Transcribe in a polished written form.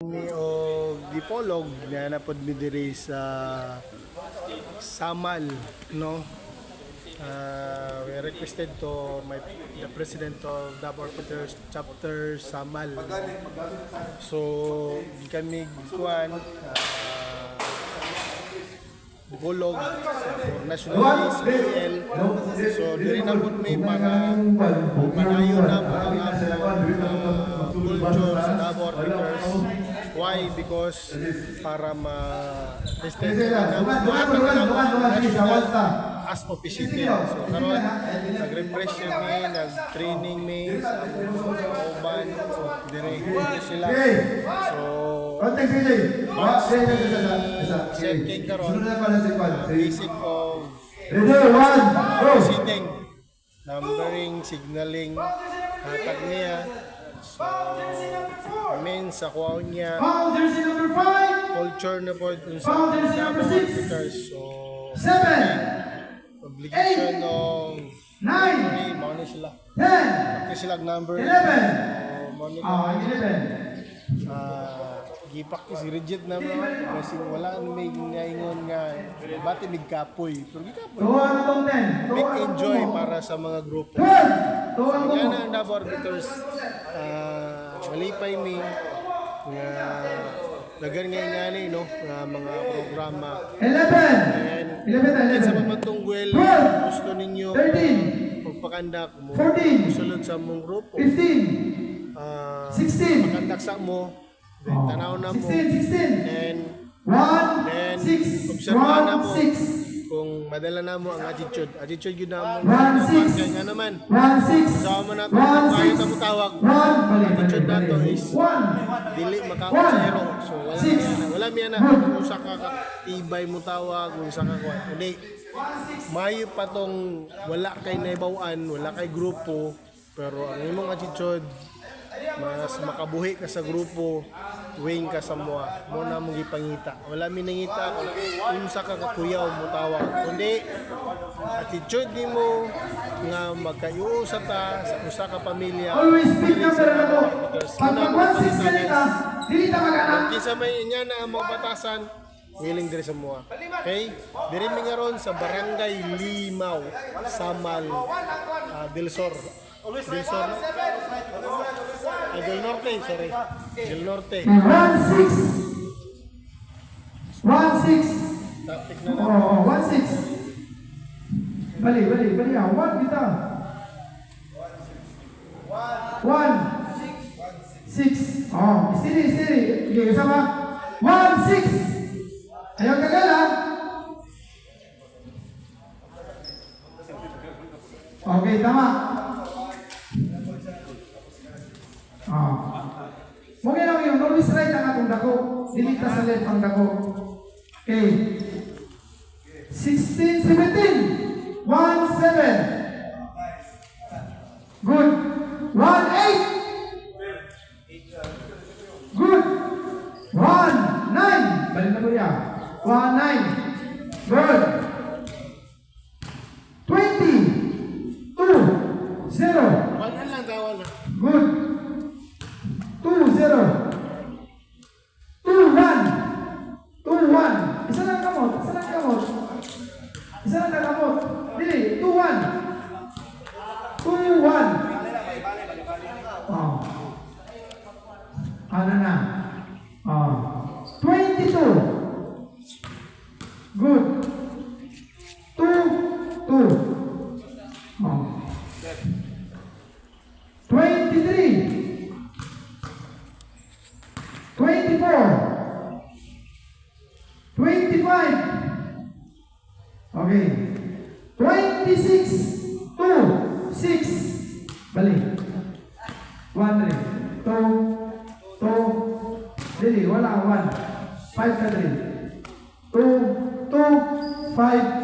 Mi o Dipolog na napod mi diri sa Samal, no? We requested to the president of Davao Peters chapter Samal. So kami kuan Dipolog for nationalist PL. So diri na pud may para panayon na po ang culture sa Davao Peters. Why? Because para ma-test na national as official. So karon nag-refresh mi, nag-training mi sa uban dire sila. So setting karon basic of sitting, numbering, signaling, hatag niya. So, sa kuwaon niya, culture na po dun sa Davao Peters. So, obligation ng money sila. Pagka sila number, money gipak si rigid na mga kasi wala may ngayon nga bati mig kapoy pero gikapoy make enjoy para sa mga grupo yan ang Davao Peters malipay mi nga dagan nga ni no nga mga programa 11 sa pagmatungwel gusto ninyo pagpakandak mo sulod sa mong grupo 15 16 pakandak sa mo then tanaw na mo 16 and then obserbahan na mo kung madala na mo ang attitude yun na mo nga naman sa mo na kaya na mo tawag attitude na to is dili makawat sa hero so wala miya na kung sa kakatibay mo tawag kung sa kakuan hindi mayo pa tong wala kay naibawan wala kay grupo pero ang imong attitude mas makabuhi ka sa grupo wing ka sa mo na mong ipangita wala mi nangita kung sa kakakuyaw mo tawag kundi attitude nimo nga magkayusa ta sa usa ka pamilya always speak number ako dili ta mag-anak kinsa may inya na ang magbatasan willing diri sa mo okay diri mi ngaron sa barangay Limaw Samal Del Sur Del Norte, sorry. Del Norte. 16. Tapik na na. 16. Bali. 1 kita. 1 6. Steady. Okay, kasama. 1 6. Ayaw kagala. Okay, tama. Mungkin lang yung always right ang atong dako. Dilita sa left ang dako. Okay. 16, 17. 1, 7. Good. 1, 8. Good. 1, 9. Balik na po yan. 1, 9. Good. 20. 2, 0. Wala lang daw na. Good. 2-0. 2-1. Isa lang kamot. Dili, 2-1. 2-1. Oh. Ano na? Oh. 22. Good. 2-2. Oh. 23. 24, 25, okay, 26, 2, 6, balik, 1, 3, 2, dili, wala, 1, 5 na 3, 2, 5,